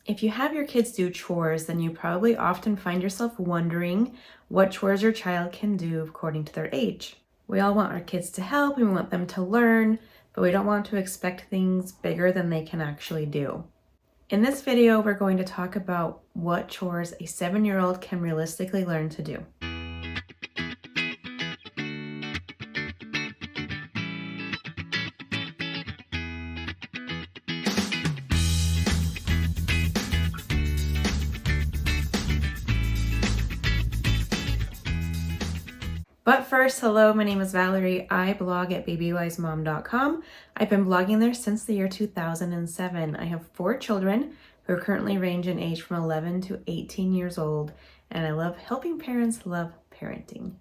If you have your kids do chores, then you probably often find yourself wondering what chores your child can do according to their age. We all want our kids to help, we want them to learn, but we don't want to expect things bigger than they can actually do. In this video, we're going to talk about what chores a 7-year-old can realistically learn to do. But first, hello, my name is Valerie. I blog at babywisemom.com. I've been blogging there since the year 2007. I have 4 children who currently range in age from 11 to 18 years old, and I love helping parents love parenting.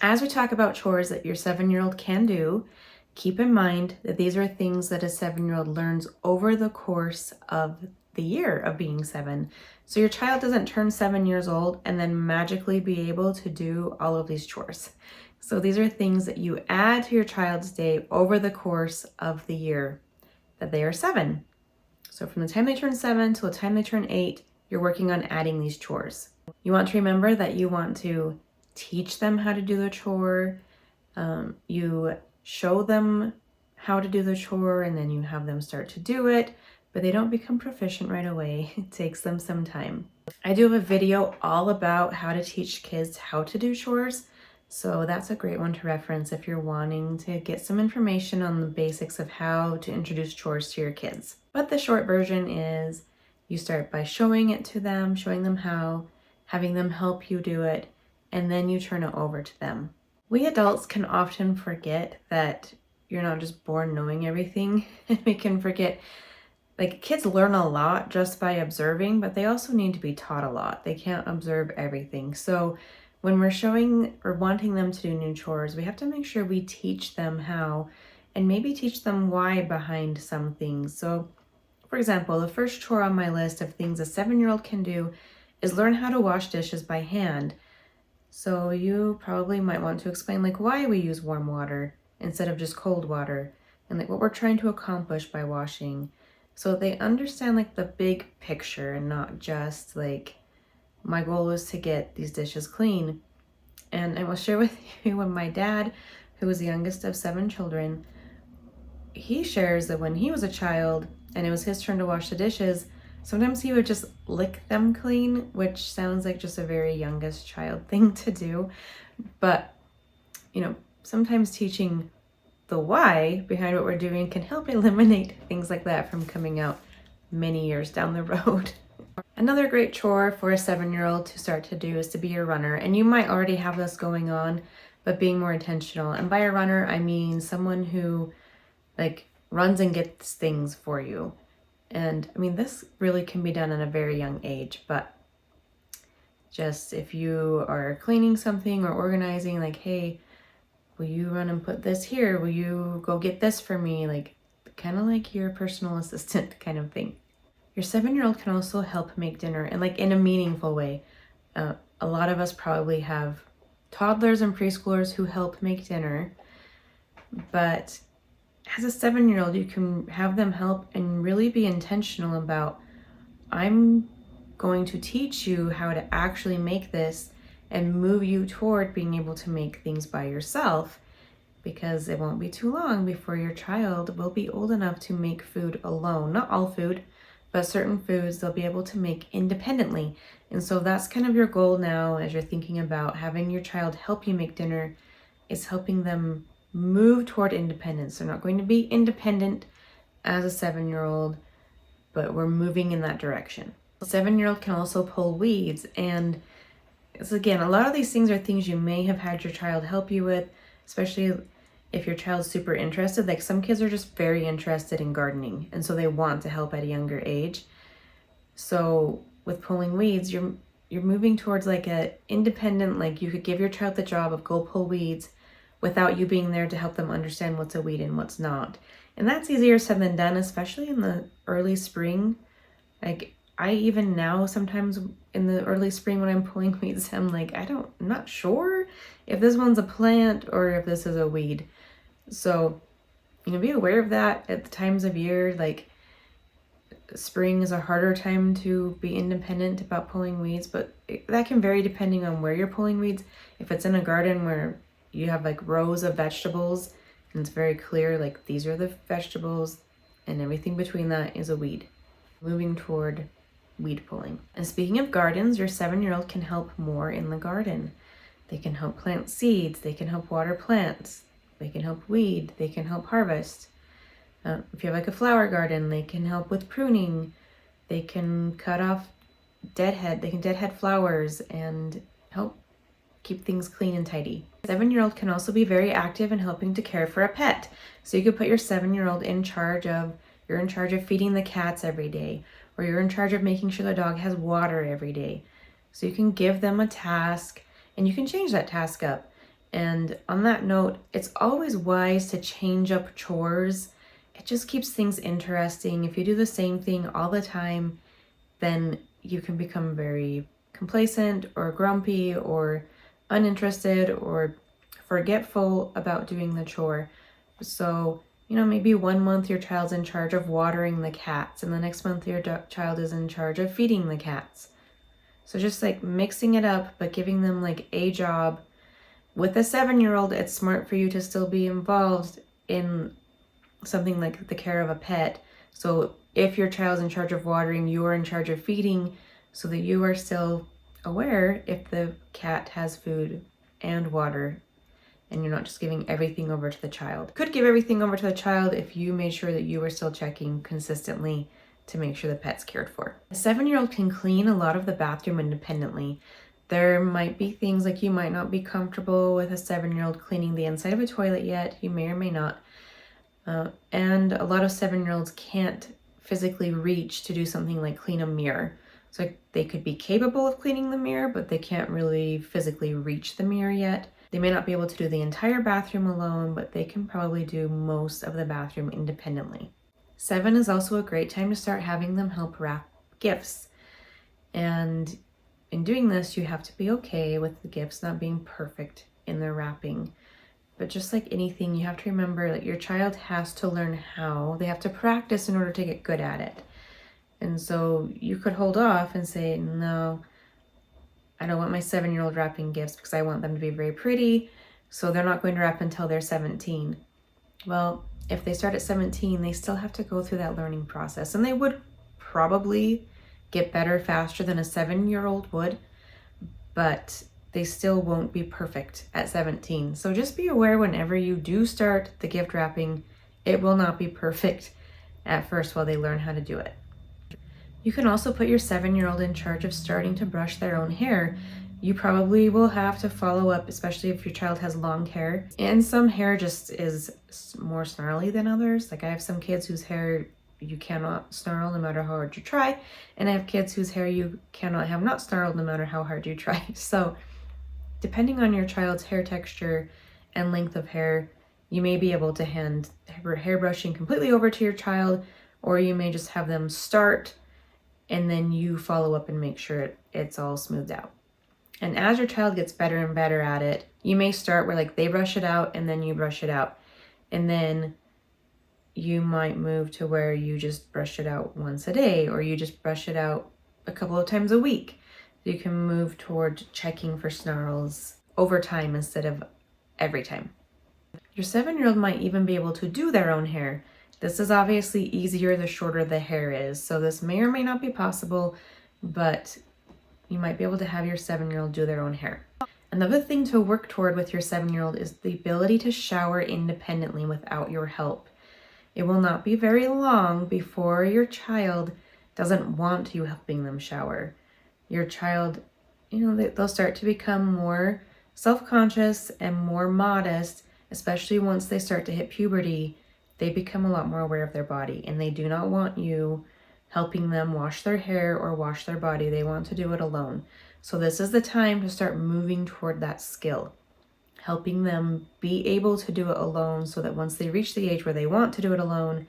As we talk about chores that your 7-year-old can do, keep in mind that these are things that a 7-year-old learns over the course of the year of being 7. So your child doesn't turn 7 years old and then magically be able to do all of these chores. So these are things that you add to your child's day over the course of the year that they are 7. So from the time they turn 7 till the time they turn 8, you're working on adding these chores. You want to remember that you want to teach them how to do the chore. You show them how to do the chore and then you have them start to do it, but they don't become proficient right away. It takes them some time. I do have a video all about how to teach kids how to do chores, so that's a great one to reference if you're wanting to get some information on the basics of how to introduce chores to your kids. But the short version is you start by showing it to them, showing them how, having them help you do it, and then you turn it over to them. We adults can often forget that you're not just born knowing everything. We can forget, like, kids learn a lot just by observing, but they also need to be taught a lot. They can't observe everything. So when we're showing or wanting them to do new chores, we have to make sure we teach them how and maybe teach them why behind some things. So for example, the first chore on my list of things a 7-year-old can do is learn how to wash dishes by hand. So you probably might want to explain like why we use warm water instead of just cold water and like what we're trying to accomplish by washing, so they understand like the big picture and not just like my goal is to get these dishes clean. And I will share with you when my dad, who was the youngest of 7 children, he shares that when he was a child and it was his turn to wash the dishes, sometimes he would just lick them clean, which sounds like just a very youngest child thing to do. But, sometimes teaching the why behind what we're doing can help eliminate things like that from coming out many years down the road. Another great chore for a 7-year-old to start to do is to be a runner. And you might already have this going on, but being more intentional. And by a runner, I mean someone who like runs and gets things for you. And I mean, this really can be done at a very young age, but just if you are cleaning something or organizing, like, hey, will you run and put this here? Will you go get this for me? Like, kind of like your personal assistant kind of thing. Your 7-year-old can also help make dinner and like in a meaningful way. A lot of us probably have toddlers and preschoolers who help make dinner, but as a 7-year-old, you can have them help and really be intentional about, I'm going to teach you how to actually make this and move you toward being able to make things by yourself, because it won't be too long before your child will be old enough to make food alone. Not all food, but certain foods they'll be able to make independently. And so that's kind of your goal now as you're thinking about having your child help you make dinner, is helping them move toward independence. They're not going to be independent as a 7-year-old, but we're moving in that direction. A 7-year-old can also pull weeds, and so again, a lot of these things are things you may have had your child help you with, especially if your child's super interested. Like some kids are just very interested in gardening, and so they want to help at a younger age. So with pulling weeds, you're moving towards like a independent, like you could give your child the job of go pull weeds without you being there to help them understand what's a weed and what's not. And that's easier said than done, especially in the early spring. Like I even now sometimes in the early spring when I'm pulling weeds, I'm like, I'm not sure if this one's a plant or if this is a weed. So, be aware of that at the times of year. Like spring is a harder time to be independent about pulling weeds, but that can vary depending on where you're pulling weeds. If it's in a garden where you have like rows of vegetables and it's very clear, like these are the vegetables and everything between that is a weed. Moving toward weed pulling. And speaking of gardens, your 7-year-old can help more in the garden. They can help plant seeds, they can help water plants, they can help weed, they can help harvest. If you have like a flower garden, they can help with pruning. They can cut off deadhead flowers and help keep things clean and tidy. 7-year-old can also be very active in helping to care for a pet. So you could put your 7-year-old you're in charge of feeding the cats every day, or you're in charge of making sure the dog has water every day. So you can give them a task and you can change that task up. And on that note, it's always wise to change up chores. It just keeps things interesting. If you do the same thing all the time, then you can become very complacent or grumpy or uninterested or forgetful about doing the chore. So, maybe 1 month your child's in charge of watering the cats and the next month your child is in charge of feeding the cats. So just like mixing it up, but giving them like a job. With a 7-year-old, it's smart for you to still be involved in something like the care of a pet. So if your child's in charge of watering, you're in charge of feeding, so that you are still aware if the cat has food and water, and you're not just giving everything over to the child. Could give everything over to the child if you made sure that you were still checking consistently to make sure the pet's cared for. A 7-year-old can clean a lot of the bathroom independently. There might be things like you might not be comfortable with a 7-year-old cleaning the inside of a toilet yet. You may or may not. And a lot of 7-year-olds can't physically reach to do something like clean a mirror. So they could be capable of cleaning the mirror, but they can't really physically reach the mirror yet. They may not be able to do the entire bathroom alone, but they can probably do most of the bathroom independently. 7 is also a great time to start having them help wrap gifts. And in doing this, you have to be okay with the gifts not being perfect in their wrapping. But just like anything, you have to remember that your child has to learn how. They have to practice in order to get good at it. And so you could hold off and say, no, I don't want my 7-year-old wrapping gifts because I want them to be very pretty. So they're not going to wrap until they're 17. Well, if they start at 17, they still have to go through that learning process. And they would probably get better faster than a 7-year-old would, but they still won't be perfect at 17. So just be aware whenever you do start the gift wrapping, it will not be perfect at first while they learn how to do it. You can also put your 7-year-old in charge of starting to brush their own hair. You probably will have to follow up, especially if your child has long hair. And some hair just is more snarly than others. Like I have some kids whose hair you cannot snarl no matter how hard you try. And I have kids whose hair you cannot have not snarled no matter how hard you try. So depending on your child's hair texture and length of hair, you may be able to hand hair brushing completely over to your child, or you may just have them start and then you follow up and make sure it's all smoothed out. And as your child gets better and better at it, you may start where like they brush it out and then you brush it out. And then you might move to where you just brush it out once a day, or you just brush it out a couple of times a week. You can move toward checking for snarls over time instead of every time. Your 7-year-old might even be able to do their own hair. This is obviously easier the shorter the hair is, so this may or may not be possible, but you might be able to have your 7-year-old do their own hair. Another thing to work toward with your 7-year-old is the ability to shower independently without your help. It will not be very long before your child doesn't want you helping them shower. Your child, they'll start to become more self-conscious and more modest, especially once they start to hit puberty. They become a lot more aware of their body, and they do not want you helping them wash their hair or wash their body. They want to do it alone. So this is the time to start moving toward that skill, helping them be able to do it alone so that once they reach the age where they want to do it alone,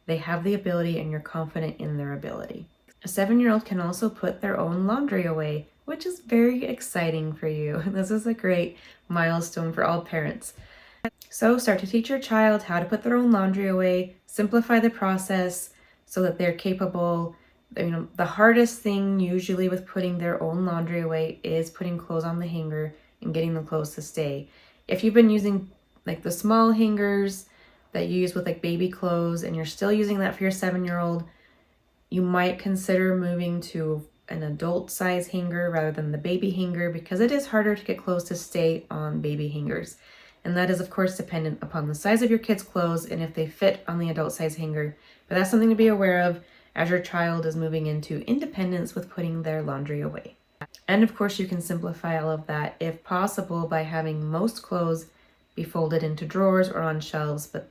they have the ability and you're confident in their ability. A 7-year-old can also put their own laundry away, which is very exciting for you. This is a great milestone for all parents. So start to teach your child how to put their own laundry away, simplify the process, so that they're capable. The hardest thing usually with putting their own laundry away is putting clothes on the hanger and getting the clothes to stay. If you've been using like the small hangers that you use with like baby clothes and you're still using that for your 7-year-old, you might consider moving to an adult size hanger rather than the baby hanger, because it is harder to get clothes to stay on baby hangers. And that is of course dependent upon the size of your kids' clothes and if they fit on the adult size hanger. But that's something to be aware of as your child is moving into independence with putting their laundry away. And of course you can simplify all of that if possible by having most clothes be folded into drawers or on shelves, but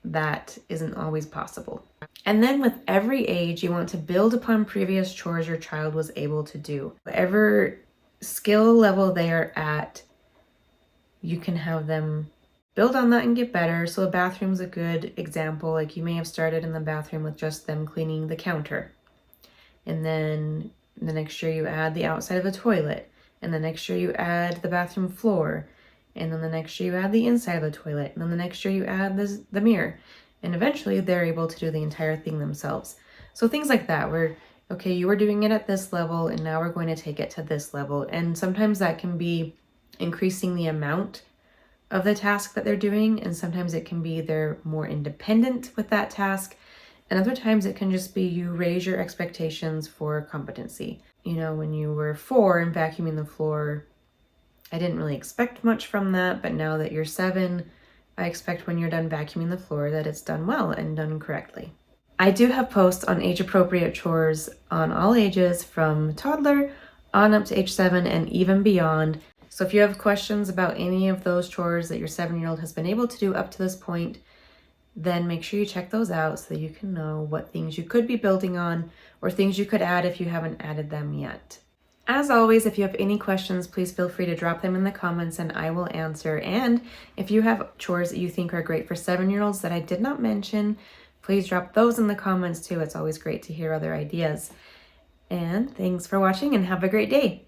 that isn't always possible. And then with every age, you want to build upon previous chores your child was able to do. Whatever skill level they are at, you can have them build on that and get better. So a bathroom's a good example. Like you may have started in the bathroom with just them cleaning the counter. And then the next year you add the outside of a toilet. And the next year you add the bathroom floor. And then the next year you add the inside of the toilet. And then the next year you add the mirror. And eventually they're able to do the entire thing themselves. So things like that where, okay, you were doing it at this level and now we're going to take it to this level. And sometimes that can be increasing the amount of the task that they're doing. And sometimes it can be they're more independent with that task. And other times it can just be you raise your expectations for competency. When you were 4 and vacuuming the floor, I didn't really expect much from that, but now that you're 7, I expect when you're done vacuuming the floor that it's done well and done correctly. I do have posts on age-appropriate chores on all ages from toddler on up to age 7 and even beyond. So if you have questions about any of those chores that your 7-year-old has been able to do up to this point, then make sure you check those out so that you can know what things you could be building on or things you could add if you haven't added them yet. As always, if you have any questions, please feel free to drop them in the comments and I will answer. And if you have chores that you think are great for 7-year-olds that I did not mention, please drop those in the comments too. It's always great to hear other ideas. And thanks for watching and have a great day.